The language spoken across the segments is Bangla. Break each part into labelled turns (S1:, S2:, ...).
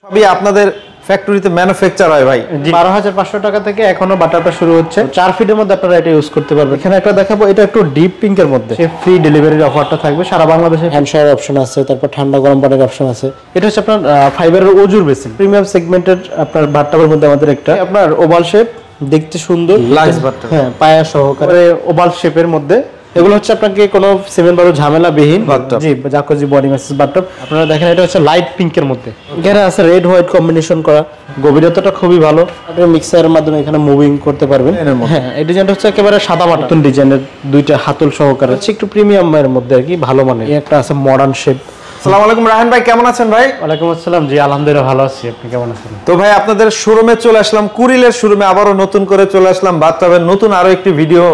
S1: সবই আপনাদের ফ্যাক্টরিতে ম্যানুফ্যাকচার হয় ভাই।
S2: 12,500 টাকা থেকে এখনো বাটারটা শুরু হচ্ছে। 4 ফিটের মধ্যে আপনারা এটা ইউজ করতে পারবেন। এখানে একটা দেখাবো, এটা একটু ডিপ পিঙ্কের মধ্যে। ফ্রি ডেলিভারির অফারটা থাকবে সারা বাংলাদেশে। হ্যান্ড শাওয়ার অপশন আছে, তারপর ঠান্ডা গরম পানির অপশন আছে। এটা হচ্ছে আপনার ফাইবারের অজুর বেসিন, প্রিমিয়াম সেগমেন্টের আপনার বাথটাবের মধ্যে আমাদের একটা আপনার ওভাল শেপ, দেখতে সুন্দর,
S1: গ্লাস বাথটাব,
S2: হ্যাঁ পায়া সহকারে ওভাল শেপের মধ্যে। এগুলো হচ্ছে আপনাকে কোনো সিমেন্ট বারো ঝামেলা বিহীন জি জাকুজি বডি ম্যাসাজ বাথটাব। আপনারা দেখেন এটা হচ্ছে লাইট পিঙ্কের মধ্যে, এখানে আছে রেড হোয়াইট কম্বিনেশন করা, গভীরতাটা খুবই ভালো। আপনি মিক্সারের মাধ্যমে এখানে মুভিং করতে পারবেন। হ্যাঁ এই ডিজাইনটা হচ্ছে একেবারে সাদা মাটা নতুন ডিজাইনের, দুইটা হাতল সহকারে, হচ্ছে একটু প্রিমিয়ামের মধ্যে আর কি, ভালো মানের। একটা আছে মডার্ন শেপ।
S1: আসসালামু আলাইকুম রাহান ভাই, কেমন আছেন ভাই?
S2: ওয়ালাইকুম আসসালাম, জি আলহামদুলিল্লাহ ভালো আছি, আপনি কেমন আছেন?
S1: তো ভাই আপনাদের শোরুমে চলে আসলাম, কুরিলের শোরুমে আবারও নতুন করে চলে আসলাম বাথটাবের নতুন আরো একটি ভিডিও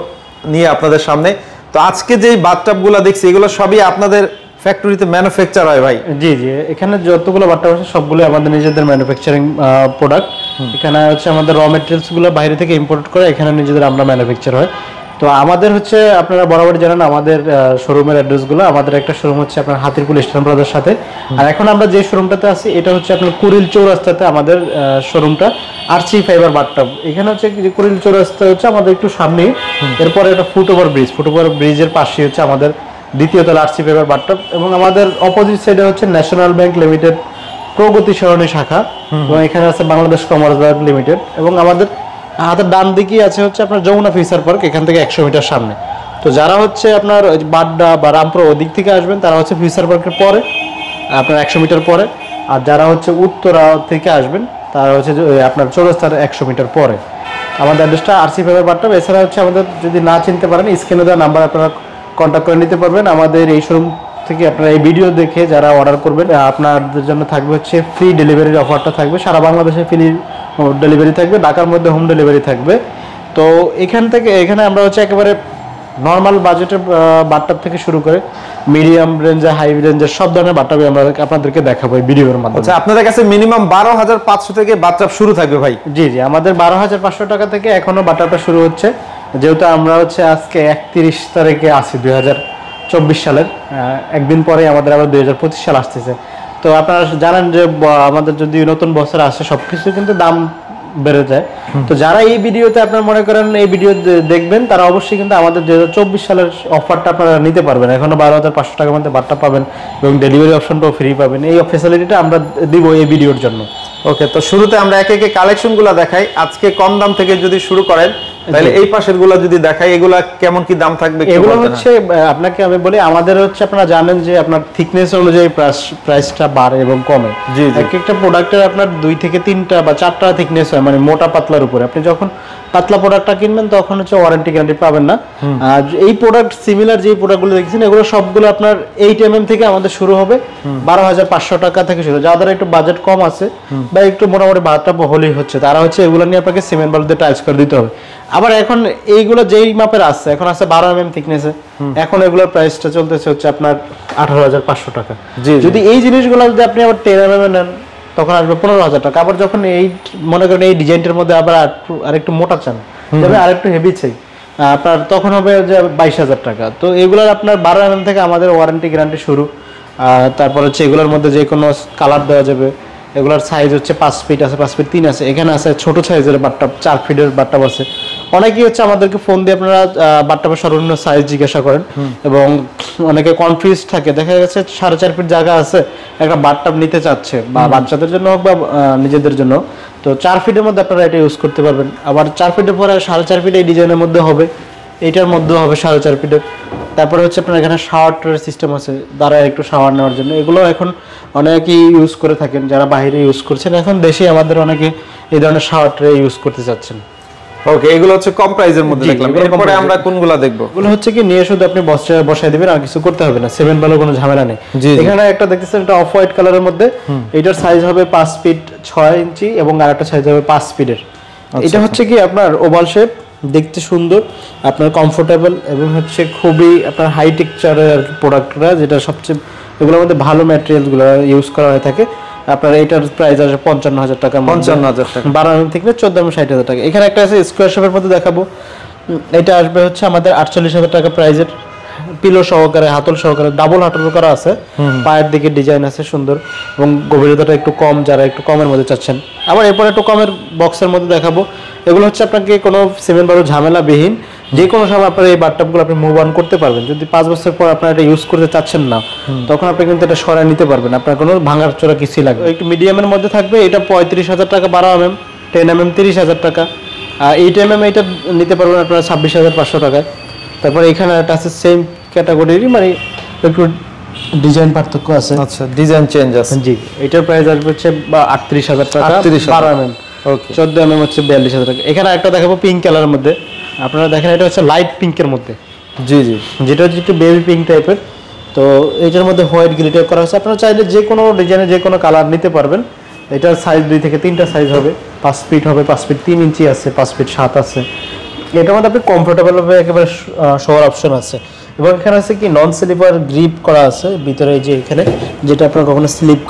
S1: নিয়ে আপনাদের সামনে। তো আজকে যেই বাথটাবগুলো দেখছি এগুলো সবই আপনাদের ফ্যাক্টরিতে ম্যানুফ্যাকচার হয় ভাই?
S2: জি জি, এখানে যতগুলো বাথটাব আছে সবগুলো আমাদের নিজেদের ম্যানুফ্যাকচারিং প্রোডাক্ট। এখানে হচ্ছে আমাদের র মেটেরিয়ালস গুলো বাইরে থেকে ইম্পোর্ট করে এখানে নিজেদের আমরা ম্যানুফ্যাকচার হয়। তো আমাদের হচ্ছে আপনারা বরাবর জানেন আমাদের শোরুমের অ্যাড্রেসগুলো। আমাদের একটা শোরুম হচ্ছে আপনার হাতিরপুল স্টেশন প্লাজার সাথে, আর এখন আমরা যে শোরুমটাতে আছি এটা হচ্ছে আপনার কুরিল চৌরাস্তাতে আমাদের শোরুমটা, আরসি ফাইবার বাথটাব। এখানে হচ্ছে কুরিল চৌরাস্তা হচ্ছে আমাদের একটু সামনে, এরপরে একটা ফুটওভার ব্রিজের পাশে হচ্ছে আমাদের দ্বিতীয় তলা আরসি ফাইবার বাথটাব, এবং আমাদের অপোজিট সাইডে হচ্ছে ন্যাশনাল ব্যাংক লিমিটেড প্রগতি সরণি শাখা, এবং এখানে আছে বাংলাদেশ কমার্স ব্যাংক লিমিটেড, এবং আমাদের হাতের ডান দিকে আছে হচ্ছে আপনার যমুনা ফিউচার পার্ক, এখান থেকে 100 মিটার সামনে। তো যারা হচ্ছে আপনার বাড্ডা বা রামপুর ওদিক থেকে আসবেন তারা হচ্ছে ফিউচার পার্কের পরে আপনার 100 মিটার পরে, আর যারা হচ্ছে উত্তরা থেকে আসবেন তারা হচ্ছে আপনার চৌরাস্তার 100 মিটার পরে। আমাদের অ্যাড্রেসটা আরসি ফাইবার বাথটাব। এছাড়া হচ্ছে আমাদের যদি না চিনতে পারেন স্ক্রিনে দেওয়া নাম্বার আপনারা কন্ট্যাক্ট করে নিতে পারবেন। আমাদের এই শোরুম থেকে আপনারা এই ভিডিও দেখে যারা অর্ডার করবেন আপনাদের জন্য থাকবে হচ্ছে ফ্রি ডেলিভারির অফারটা থাকবে, সারা বাংলাদেশে ফ্রি ডেলিভারি থাকবে, ঢাকার মধ্যে হোম ডেলিভারি থাকবে। তো এখানে আমরা হচ্ছে একেবারে নর্মাল বাজেটের বাথটাব থেকে শুরু করে মিডিয়াম রেঞ্জে, হাই রেঞ্জের সব ধরনের বাথটাবই আমরা আপনাদেরকে দেখাবো এই ভিডিওর মাধ্যমে।
S1: আচ্ছা, আপনাদের কাছে মিনিমাম 12,500 থেকে বাথটাব শুরু থাকবে ভাই?
S2: জি জি, আমাদের 12,500 টাকা থেকে এখনো বাথটাবটা শুরু হচ্ছে। যেহেতু আমরা হচ্ছে আজকে 31 তারিখে আছি 2024 সালের, একদিন পরে আমাদের আবার 2025 সাল আসতেছে। তো আপনারা জানেন যে আমাদের যদি নতুন বছর আসে সবকিছু কিন্তু দাম বেড়ে যায়। তো যারা এই ভিডিওতে আপনারা মনে করেন এই ভিডিও দেখবেন তারা অবশ্যই কিন্তু আমাদের 2024 সালের অফারটা আপনারা নিতে পারবেন। এখনো 12,500 টাকার মধ্যে বাথটাব পাবেন এবং ডেলিভারি অপশনটাও ফ্রি পাবেন। এই ফ্যাসিলিটিটা আমরা দিব এই ভিডিওর জন্য।
S1: ওকে, তো শুরুতে আমরা একে একে কালেকশনগুলো দেখাই। আজকে কম দাম থেকে যদি শুরু করেন তাহলে এই পাশের গুলো যদি দেখাই, এগুলা কেমন কি দাম থাকবে?
S2: এগুলো হচ্ছে আপনাকে আমি বলি, আমাদের হচ্ছে আপনারা জানেন যে আপনার থিকনেস অনুযায়ী প্রাইসটা বাড়ে এবং কমে। এক একটা প্রোডাক্টের আপনার 2 থেকে 3টা বা 4টা থিকনেস হয়, মানে মোটা পাতলার উপরে। আপনি যখন পাতলা প্রোডাক্টটা কিনবেন তখন হচ্ছে ওয়ারেন্টি গ্যারান্টি পাবেন না। আর এই প্রোডাক্ট সিমিলার যে প্রোডাক্টগুলো দেখছেন এগুলো সবগুলো আপনার 8 mm থেকে আমাদের শুরু হবে, 12,500 টাকা থেকে শুরু। যাদের একটু বাজেট কম আছে বা একটু মোটামুটি বাথটাব হলেই হচ্ছে, তারা হচ্ছে এগুলো নিয়ে আপনাকে সিমেন্ট বালু দিয়ে টাইলস করে দিতে হবে। আবার এখন এইগুলো যেই মাপের আছে, এখন আছে 12 mm থিকনেসে, এখন এগুলোর প্রাইসটা চলতেছে হচ্ছে আপনার 18,500 টাকা। যদি এই জিনিসগুলো যদি আপনি আবার 10 mm নেন তখন আসবে 15,000 টাকা। আবার যখন এই মনে করেন এই ডিজাইনটার মধ্যে আবার আরেকটু মোটা চান, তবে আরেকটু হেভি চাই আপনার, তখন হবে যে 22,000 টাকা। তো এগুলোর আপনার 12 mm থেকে আমাদের ওয়ারেন্টি গ্যারান্টি শুরু। তারপর হচ্ছে এগুলোর মধ্যে যে কোনো কালার দেওয়া যাবে। এগুলোর সাইজ হচ্ছে 5 ফিট আছে, 5 ফিট 3 আছে, এখানে আছে ছোট সাইজের বাথটাব, 4 ফিটের বাথটাব আছে। অনেকেই হচ্ছে আমাদেরকে ফোন দিয়ে আপনারা বাথটাবের সর্বনিম্ন সাইজ জিজ্ঞাসা করেন এবং অনেকে কনফিউজ থাকে। দেখা গেছে 4.5 ফিট জায়গা আছে, একটা বাথটাব নিতে চাচ্ছে, বা বাচ্চাদের জন্য হোক বা নিজেদের জন্য, তো 4 ফিটের মধ্যে আপনারা এটা ইউজ করতে পারবেন। আবার 4 ফিটের পরে 4.5 ফিট এই ডিজাইনের মধ্যে হবে, এইটার মধ্যেও হবে 4.5 ফিটের। তারপরে হচ্ছে আপনার এখানে শাওয়ার সিস্টেম আছে, দ্বারা একটু শাওয়ার নেওয়ার জন্য। এগুলো এখন অনেকেই ইউজ করে থাকেন, যারা বাইরে ইউজ করছেন। এখন দেশে আমাদের অনেকে এই ধরনের শাওয়ার ট্রে ইউজ করতে চাচ্ছেন।
S1: ওকে, এগুলো হচ্ছে কম প্রাইসের মধ্যে দেখলাম। এরপরে আমরা কোনগুলো দেখব?
S2: এগুলো হচ্ছে কি নিয়ে শুধু আপনি বসায় দিবেন, আর কিছু করতে হবে না, সিমেন্ট বালুর কোনো ঝামেলা নেই। এখানে একটা দেখতেছেন, এটা অফ হোয়াইট কালারের মধ্যে, এটার সাইজ হবে 5 ফিট 6 ইঞ্চি এবং আরেকটা সাইজ হবে 5 ফিটের। এটা হচ্ছে কি আপনার ওভাল শেপ, দেখতে সুন্দর, আপনার কমফোর্টেবল, এবং হচ্ছে খুবই আপনার হাই টেক্সচারের আর কি প্রোডাক্টরা, যেটা সবচেয়ে এগুলোর মধ্যে ভালো ম্যাটেরিয়ালসগুলো ইউজ করা হয়ে থাকে। আপনার এটার প্রাইস আছে 55,000 টাকা।
S1: 55,000 টাকা,
S2: 12 mm থেকে 14 mm 60,000 টাকা। এখানে একটা আছে স্কোয়ার শেপের মধ্যে দেখাবো, এটা আসবে হচ্ছে আমাদের 48,000 টাকা প্রাইজের। পিলো সহকারে, হাতল সহকারে, ডাবল হাতল করা আছে, পায়ের দিকে ডিজাইন আছে সুন্দর এবং গভীরতাটা একটু কম, যারা একটু কমের মধ্যে চাচ্ছেন। আবার এরপর একটু কমের বক্সের মধ্যে দেখাবো। এগুলো হচ্ছে আপনাকে কোনো সিমেন্ট বালু ঝামেলাবিহীন, যে কোনো সময় আপনার এই বাথটাবগুলো আপনি মুভ অন করতে পারবেন। যদি 5 বছর পর আপনার এটা ইউজ করতে চাচ্ছেন না, তখন আপনি কিন্তু এটা সরাই নিতে পারবেন, আপনার কোনো ভাঙার চোরা কিছুই লাগবে। একটু মিডিয়ামের মধ্যে থাকবে, এটা 35,000 টাকা 12 mm, 10 mm 30,000 টাকা, আর 8 mm এটা নিতে পারবেন আপনারা 26,500 টাকায়। তারপরে এখানে একটা আছে সেম ক্যাটাগরির, মানে একটু ডিজাইন পার্থক্য আছে।
S1: আচ্ছা, ডিজাইন চেঞ্জ আছে।
S2: জি, এটার প্রাইস আসবে হচ্ছে 38,000 টাকা 12 mm,
S1: ওকে।
S2: 14 mm হচ্ছে 42,000 টাকা। এখানে একটা দেখাবো পিঙ্ক কালারের মধ্যে, আপনারা দেখেন এটা হচ্ছে লাইট পিঙ্কের মধ্যে।
S1: জি জি,
S2: যেটা হচ্ছে একটু বেবি পিঙ্ক টাইপের। তো এটার মধ্যে হোয়াইট গ্লিটার করা হয়েছে। আপনারা চাইলে যে কোনো ডিজাইনে যে কোনো কালার নিতে পারবেন। এটার সাইজ 2 থেকে 3টা সাইজ হবে, 5 ফিট হবে, 5 ফিট 3 ইঞ্চি আছে, 5 ফিট 7 আছে। এটার মধ্যে আপনি কমফোর্টেবল হবে, একেবারে শোয়ার অপশন আছে। এবং এখানে আছে কি নন স্লিপার গ্রিপ করা আছে ভিতরে, এই যে এখানে, যেটা আপনার কখনো স্লিপ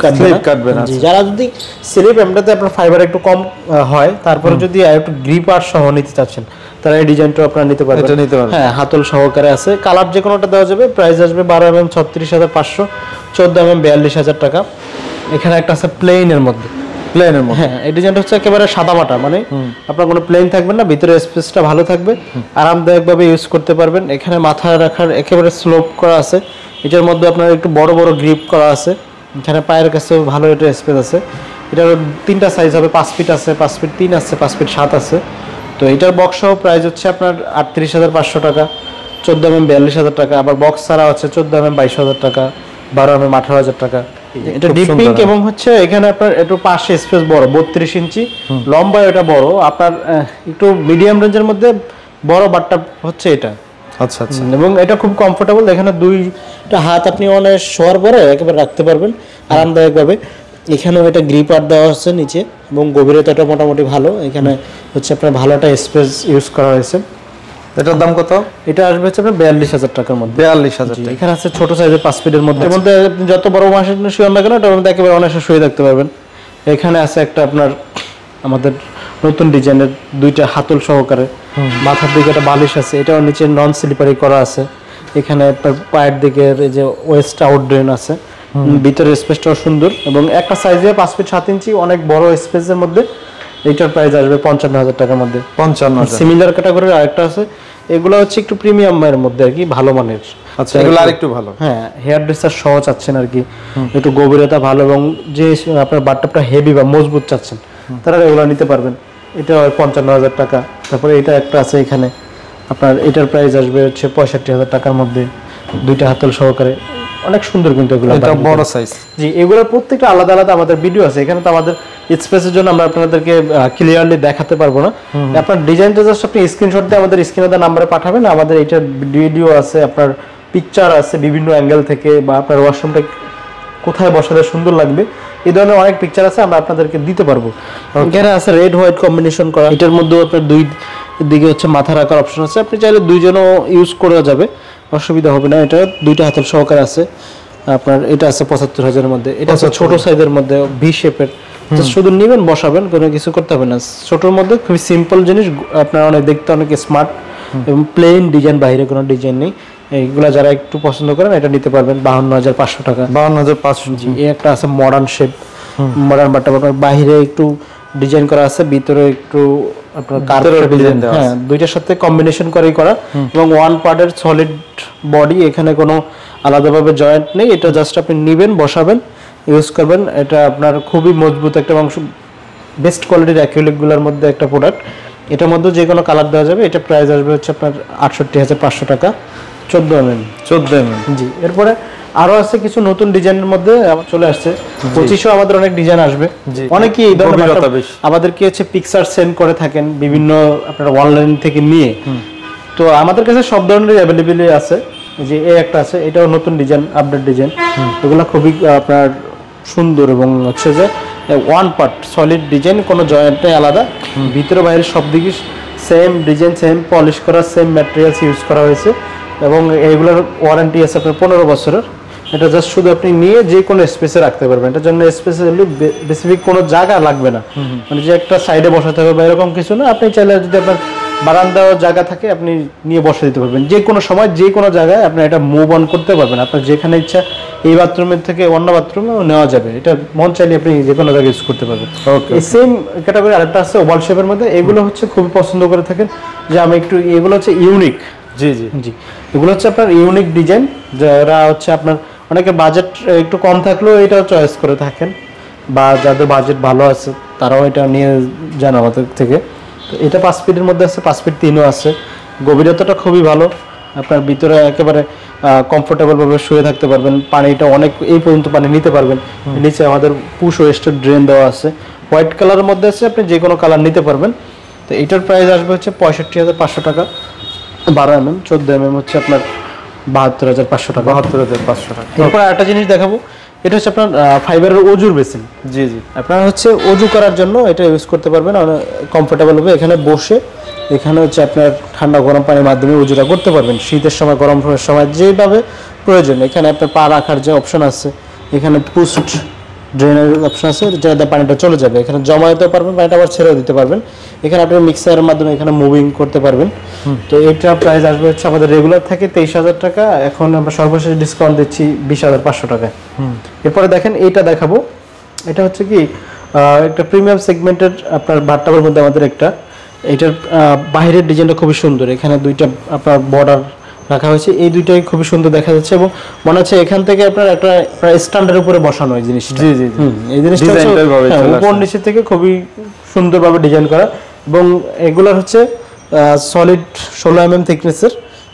S2: কাটবে না। যারা যদি স্লিপ এমনিতে আপনার ফাইবার একটু কম হয়, তারপরে যদি একটু গ্রিপ আর সহ নিতে চাচ্ছেন, তারা এই ডিজাইনটা আপনারা নিতে পারবেন। হ্যাঁ, হাতল সহকারে আছে, কালার যে কোনোটা দেওয়া যাবে। প্রাইস আসবে 12 mm 36,500, 14 mm 42,000 টাকা। এখানে একটা আছে প্লেনের মধ্যে, হ্যাঁ, এই ডিজাইনটা হচ্ছে একেবারে সাদামাটা, মানে আপনার কোনো প্লেন থাকবে না, ভিতরে স্পেসটা ভালো থাকবে, আরামদায়কভাবে ইউজ করতে পারবেন। এখানে মাথায় রাখার একেবারে স্লোপ করা আছে। এটার মধ্যে আপনার একটু বড় বড় গ্রিপ করা আছে, এখানে পায়ের কাছেও ভালো একটা স্পেস আছে। এটার 3টা সাইজ হবে, 5 ফিট আছে, 5 ফিট 3 আছে, 5 ফিট 7 আছে। তো এটার বক্স সহ প্রাইস হচ্ছে আপনার 38,500 টাকা, 14 mm 42,000 টাকা। আবার বক্স ছাড়া হচ্ছে 14 mm 22,000 টাকা, 12 mm 18,000 টাকা। এটা ডিপ পিঙ্ক এবং হচ্ছে এখানে আপনার একটু পাশে স্পেস বড়, 32 ইঞ্চি লম্বা, এটা বড় আপনার, একটু মিডিয়াম রেঞ্জের মধ্যে বড় বাটটা হচ্ছে এটা।
S1: আচ্ছা আচ্ছা,
S2: এবং এটা খুব কমফোর্টেবল। এখানে 2টা হাত আপনি অনেক শোয়ার পরে একেবারে রাখতে পারবেন আরামদায়কভাবে। এখানেও এটা গ্রিপার দেওয়া আছে নিচে, এবং গভীরতাটা মোটামুটি ভালো। এখানে হচ্ছে আপনার ভালো একটা স্পেস ইউজ করা হয়েছে।
S1: এটার দাম কত?
S2: এটা আসবে হচ্ছে আপনার 42,000 টাকার মধ্যে।
S1: 42,000 টাকা।
S2: এখানে আছে ছোট সাইজের 5 ফিটের মধ্যে। এর মধ্যে আপনি যত বড় মাসে শুয়ে না কেন, এটার মধ্যে একেবারে অনায়াসে শুয়ে থাকতে পারবেন। এখানে আছে একটা আপনার আমাদের নতুন ডিজাইনের 2টা হাতল সহকারে, মাথার দিকে একটা বালিশ আছে, এটাও নিচে নন স্লিপারি করা আছে। এখানে পায়ের দিকে এই যে ওয়েস্ট আউট ড্রেন আছে, ভিতরে স্পেসটাও সুন্দর, এবং একটা সাইজে 5 ফিট 7 ইঞ্চি অনেক বড় স্পেসের মধ্যে। এটার প্রাইস আসবে 55,000 টাকার মধ্যে।
S1: 55,000।
S2: সিমিলার ক্যাটাগরির আরেকটা আছে, এগুলো হচ্ছে একটু প্রিমিয়াম এর মধ্যে আর কি, ভালো মানের।
S1: আচ্ছা, এগুলো আরেকটু ভালো।
S2: হ্যাঁ, হেয়ার ড্রেসার সহ চাচ্ছেন আর কি, একটু গভীরতা ভালো এবং যে আপনার বাথটাবটা হেভি বা মজবুত চাচ্ছেন, তারা এগুলো নিতে পারবেন। এটা 55,000 টাকা। তারপরে এটা একটা আছে এখানে, আপনার এটার প্রাইস আসবে হচ্ছে 65,000 টাকার মধ্যে, 2টা হাতল সহকারে। অনেক সুন্দর কিন্তু এগুলো,
S1: এটা বড় সাইজ।
S2: জি, এগুলোর প্রত্যেকটা আলাদা আলাদা আমাদের ভিডিও আছে। এখানে তো আমাদের স্পেসের জন্য আমরা আপনাদেরকে ক্লিয়ারলি দেখাতে পারবো না। আপনার ডিজাইনটা জাস্ট আপনি স্ক্রিনশট দিয়ে আমাদের স্ক্রিনে দেওয়া নাম্বারে পাঠাবেন। আমাদের এটার ভিডিও আছে, আপনার পিকচার আছে বিভিন্ন অ্যাঙ্গেল থেকে, বা আপনার ওয়াশরুমটা কোথায় বসালে সুন্দর লাগবে, এই ধরনের অনেক পিকচার আছে, আমরা আপনাদেরকে দিতে পারবো। এখানে আছে রেড হোয়াইট কম্বিনেশন করা। এটার মধ্যেও আপনার 2 দিকে হচ্ছে মাথা রাখার অপশন আছে, আপনি চাইলে 2জনও ইউজ করা যাবে, অসুবিধা হবে না। এটা 2টা হাতল সহকারে আছে আপনার। এটা আছে 75,000-এর মধ্যে। এটা আছে ছোট সাইজের মধ্যে, ভি শেপের, শুধু নেবেন বসাবেন, কোনো কিছু করতে হবে না। ছোটোর মধ্যে খুবই সিম্পল জিনিস, আপনার অনেক দেখতে অনেক স্মার্ট এবং প্লেন ডিজাইন, বাইরে কোনো ডিজাইন নেই। এইগুলা যারা একটু পছন্দ করেন এটা নিতে পারবেন 52,500 টাকা।
S1: 52,500।
S2: জি, এই একটা আছে মডার্ন শেপ, মডার্ন বাটটা, আপনার বাইরে একটু ডিজাইন করা আছে, ভিতরে একটু আপনার কার্ভের ডিজাইন। হ্যাঁ, 2টার সাথে কম্বিনেশন করেই করা, এবং 1 পার্টের সলিড বডি, এখানে কোনো আলাদাভাবে জয়েন্ট নেই। এটা জাস্ট আপনি নেবেন, বসাবেন, ইউজ করবেন। এটা আপনার খুবই মজবুত একটা অংশ, বেস্ট কোয়ালিটির অ্যাক্রিলিকগুলোর মধ্যে একটা প্রোডাক্ট। এটার মধ্যে যে কোনো কালার দেওয়া যাবে। এটা প্রাইস আসবে হচ্ছে আপনার 68,500 টাকা, 14 mm। জি, এরপরে আরো আছে কিছু নতুন ডিজাইনের মধ্যে চলে আসছে। 2500 আমাদের অনেক ডিজাইন আসবে। অনেকেই এই ধরনের আমাদেরকে হচ্ছে পিকচার সেন্ড করে থাকেন বিভিন্ন আপনার অনলাইন থেকে নিয়ে, তো আমাদের কাছে সব ধরনের অ্যাভেলেবল আছে। যে এই একটা আছে, এটাও নতুন ডিজাইন, আপডেট ডিজাইন। এগুলো খুবই আপনার সুন্দর এবং হচ্ছে যে 1 পার্ট সলিড ডিজাইন, কোনো জয়েন্ট নেই আলাদা, ভিতরে বাইরে সব দিকে সেম ডিজাইন, সেম পলিশ করা, সেম ম্যাটেরিয়ালস ইউজ করা হয়েছে, এবং এইগুলোর ওয়ারেন্টি আছে আপনার 15 বছরের। এটা জাস্ট শুধু আপনি নিয়ে যে কোনো স্পেসে রাখতে পারবেন। এটার জন্য স্পেশালি স্পেসিফিক কোনো জায়গা লাগবে না, মানে যে একটা সাইডে বসাতে হবে বা এরকম কিছু না। আপনি চাইলে যদি আপনার বারান্দার জায়গা থাকে, আপনি নিয়ে বসে দিতে পারবেন যে কোনো সময় যে কোনো জায়গায় আপনি এটা মুভ অন করতে পারবেন। আপনার যেখানে ইচ্ছা এই বাথরুমের থেকে অন্য বাথরুমেও নেওয়া যাবে, এটা মন চাইলে আপনি যে কোনো জায়গায় ইউজ করতে পারবেন। এই সেম ক্যাটাগরি আরেকটা আছে ওভাল শেপের মধ্যে, এগুলো হচ্ছে খুবই পছন্দ করে থাকেন যে আমি একটু, এগুলো হচ্ছে ইউনিক।
S1: জি জি
S2: জি, এগুলো হচ্ছে আপনার ইউনিক ডিজাইন, যারা হচ্ছে আপনার অনেকে বাজেট একটু কম থাকলেও এটাও চয়েস করে থাকেন, বা যাদের বাজেট ভালো আছে তারাও এটা নিয়ে যান আমাদের থেকে। তো এটা 5 ফিটের মধ্যে আছে, 5 ফিট 3ও আছে। গভীরতাটা খুবই ভালো, আপনার ভিতরে একেবারে কমফোর্টেবলভাবে শুয়ে থাকতে পারবেন। পানিটা অনেক এই পর্যন্ত পানি নিতে পারবেন। নিচে আমাদের পুশ ওয়েস্টের ড্রেন দেওয়া আছে, হোয়াইট কালারের মধ্যে আছে, আপনি যে কোনো কালার নিতে পারবেন। তো এটার প্রাইস আসবে হচ্ছে 65,500 টাকা। 12 mm, 14 mm হচ্ছে আপনার 72,500 টাকা।
S1: 72,500 টাকা।
S2: এরপর একটা জিনিস দেখাবো, এটা হচ্ছে আপনার ফাইবারের অজুর বেসিন।
S1: জি জি,
S2: আপনারা হচ্ছে অজু করার জন্য এটা ইউজ করতে পারবেন কমফোর্টেবল হবে। এখানে বসে এখানে হচ্ছে আপনার ঠান্ডা গরম পানির মাধ্যমে অজুটা করতে পারবেন, শীতের সময় গরম সময় যেভাবে প্রয়োজন। এখানে আপনার পা রাখার যে অপশন আছে, এখানে পুস্ট ড্রেনের অপশন আছে, যেটা পানিটা চলে যাবে। এখানে জমা দিতে পারবেন, পানিটা আবার ছেড়েও দিতে পারবেন। এখানে আপনি মিক্সারের মাধ্যমে এখানে মুভিং করতে পারবেন। তো এটা প্রাইস আসবে হচ্ছে আমাদের রেগুলার থাকে 23,000 টাকা, এখন আমরা সর্বশেষ ডিসকাউন্ট দিচ্ছি 20,500 টাকায়। এরপরে দেখেন এইটা দেখাবো, এটা হচ্ছে কি একটা প্রিমিয়াম সেগমেন্টের আপনার বাথটাবের মধ্যে আমাদের একটা, এটার বাইরের ডিজাইনটা খুবই সুন্দর। এখানে দুইটা আপনার বর্ডার রাখা হয়েছে, এই দুইটাই খুবই সুন্দর দেখা যাচ্ছে এবং মনে হচ্ছে এখান থেকে আপনার একটা স্ট্যান্ডের উপরে বসানো এই জিনিসটা।
S1: জি জি,
S2: এই জিনিসটা উপর নিচে থেকে খুবই সুন্দরভাবে ডিজাইন করা, এবং এগুলার হচ্ছে সলিড 16 mm থিকনেসের,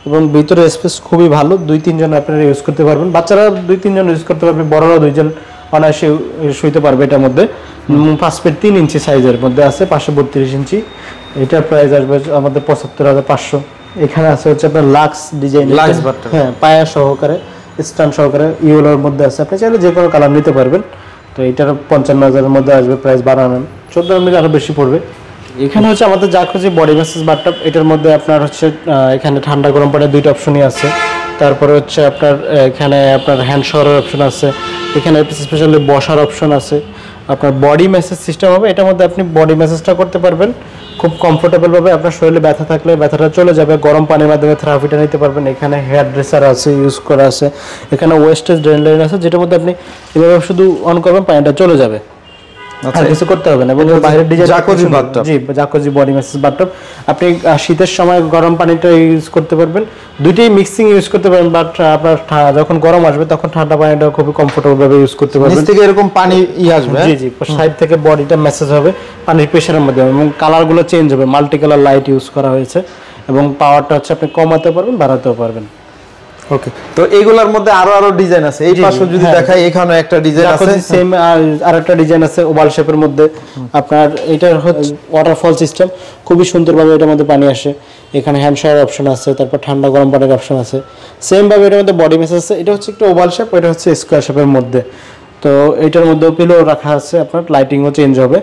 S2: এবং ভিতরে স্পেস খুবই ভালো। 2-3 জন আপনারা ইউজ করতে পারবেন, বাচ্চারা 2-3 জন ইউজ করতে পারবে, বড়রাও 2 জন অনায়াসে শুইতে পারবে এটার মধ্যে। 5 ফিট 3 ইঞ্চি সাইজের মধ্যে আছে, 532 ইঞ্চি। এটার প্রাইস আসবে আমাদের 75,500। এখানে আছে হচ্ছে আপনার লাক্স ডিজাইন, হ্যাঁ, পায়া সহকারে স্ট্যান্ড সহকারে ইয়েলোর মধ্যে আছে, আপনি চাইলে যে কোনো কালার নিতে পারবেন। তো এটার 55,000-এর মধ্যে আসবে প্রাইস। 12 mm, 14 mm আরও বেশি পড়বে। এখানে হচ্ছে আমাদের জাকুজি বডি ম্যাসাজ বাথটাব, এটার মধ্যে আপনার হচ্ছে এখানে ঠান্ডা গরম পানির 2টা অপশনই আছে। তারপরে হচ্ছে আপনার এখানে আপনার হ্যান্ড শাওয়ারের অপশন আছে, এখানে স্পেশালি বসার অপশন আছে, আপনার বডি ম্যাসাজ সিস্টেম হবে। এটার মধ্যে আপনি বডি ম্যাসাজটা করতে পারবেন খুব কমফোর্টেবলভাবে, আপনার শরীরে ব্যথা থাকলে ব্যথাটা চলে যাবে, গরম পানির মাধ্যমে থেরাপিটা নিতে পারবেন। এখানে হেয়ার ড্রেসার আছে ইউজ করা আছে, এখানে ওয়েস্টেজ ড্রেন লাইন আছে, যেটার মধ্যে আপনি এভাবে শুধু অন করবেন, পানিটা চলে যাবে, আর কিছু করতে হবে না। এবং বাইরের ডিজাইন জাকুজি বাথটাব, জি জাকুজি বডি ম্যাসাজ বাথটাব, আপনি শীতের সময় গরম পানিটা ইউজ করতে পারবেন, দুইটাই মিক্সিং ইউজ করতে পারবেন। বাট আপনার যখন গরম আসবে তখন ঠান্ডা পানিটা খুব কমফোর্টেবল ভাবে ইউজ করতে পারবেন।
S1: নিচ থেকে এরকম পানি আসবে,
S2: জি জি, সাইড থেকে বডিটা ম্যাসেজ হবে পানির প্রেসারের মধ্যে, এবং কালারগুলো চেঞ্জ হবে, মাল্টি কালার লাইট ইউজ করা হয়েছে, এবং পাওয়ারটা হচ্ছে আপনি কমাতে পারবেন, বাড়াতেও পারবেন।
S1: ওকে, তো এইগুলোর মধ্যে আরো ডিজাইন আছে। এই পাশে যদি দেখাই, এখানে একটা ডিজাইন আছে,
S2: সেম আরেকটা ডিজাইন আছে ওভাল শেপের মধ্যে। আপনার এটার হচ্ছে ওয়াটারফল সিস্টেম, খুবই সুন্দরভাবে এটার মধ্যে পানি আসে। এখানে হ্যান্ড শাওয়ার অপশন আছে, তারপর ঠান্ডা গরম পানির অপশন আছে। সেম ভাবে এটার মধ্যে বডি ম্যাসাজ আছে। এটা হচ্ছে একটা ওভাল শেপ, এটা হচ্ছে স্কয়ার শেপের মধ্যে। তো এটার মধ্যে পিলো রাখা আছে, আপনার লাইটিংও চেঞ্জ হবে।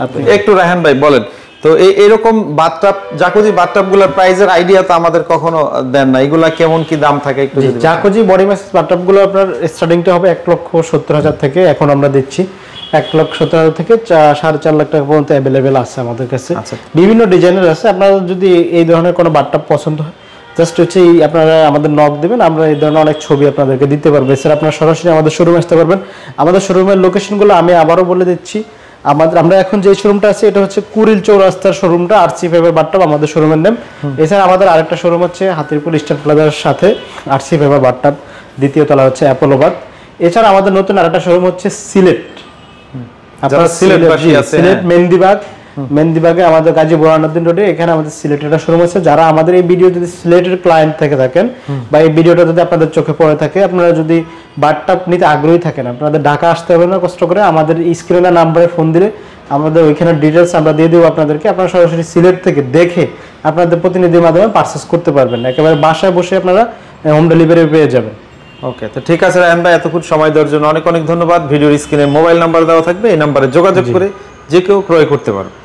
S2: আপনি
S1: একটু রায়হান ভাই বলেন তো, এরকম বাথটাব জাকুজি বাথটাবগুলোর প্রাইসের আইডিয়া তো আমাদের কখনো দেন না, এগুলা কেমন কি দাম থাকে একটু যদি।
S2: জাকুজি বডি ম্যাসাজ বাথটাবগুলো আপনার স্টার্টিংটা হবে 1,70,000 থেকে, এখন আমরা দিচ্ছি 1,70,000 থেকে 4.5 লাখ টাকা পর্যন্ত অ্যাভেলেবেল আছে আমাদের কাছে। বিভিন্ন ডিজাইনের আছে, আপনারা যদি এই ধরনের কোনো বাথটাব পছন্দ হয় জাস্ট হচ্ছে আপনারা আমাদের নক দেবেন, আমরা এই ধরনের অনেক ছবি আপনাদেরকে দিতে পারবো। এছাড়া আপনারা সরাসরি আমাদের শোরুমে আসতে পারবেন। আমাদের শোরুমের লোকেশনগুলো আমি আবারও বলে দিচ্ছি। আমরা এখন যে শোরুমটা আছে এটা হচ্ছে কুড়িল চৌরাস্তার শোরুমটা, আরসি ফাইবার বাথটাব আমাদের শোরুমের নাম। এছাড়া আমাদের আরেকটা শোরুম হচ্ছে হাতিরপুল স্টার প্লাজার সাথে আরসি ফাইবার বাথটাব, দ্বিতীয় তলা হচ্ছে অ্যাপোলোবাদ। এছাড়া আমাদের নতুন আরেকটা শোরুম হচ্ছে সিলেট, সিলেট মেহেন্দিবাগে আমাদের গাজী বোরহানুদ্দিন রোডে, এখানে আমাদের সিলেটের একটা শোরুম আছে। যারা আমাদের এই ভিডিও যদি সিলেটের ক্লায়েন্ট থেকে থাকেন, বা এই ভিডিওটা যদি আপনাদের চোখে পড়ে থাকে, আপনারা যদি বাথটাব নিতে আগ্রহী থাকেন, আপনাদের ঢাকা আসতে হবে না কষ্ট করে, আমাদের স্ক্রিনে নাম্বারে ফোন দিলে আমাদের ওইখানে ডিটেলস আমরা দিয়ে দেবো আপনাদেরকে। আপনারা সরাসরি সিলেট থেকে দেখে আপনাদের প্রতিনিধির মাধ্যমে পারচেস করতে পারবেন, একেবারে বাসায় বসে আপনারা হোম ডেলিভারি পেয়ে যাবেন।
S1: ওকে, তো ঠিক আছে রায়হান ভাই, এতক্ষণ সময় দেওয়ার জন্য অনেক অনেক ধন্যবাদ। ভিডিওর স্ক্রিনে মোবাইল নাম্বার দেওয়া থাকবে, এই নাম্বারে যোগাযোগ করে যে কেউ ক্রয় করতে পারবে।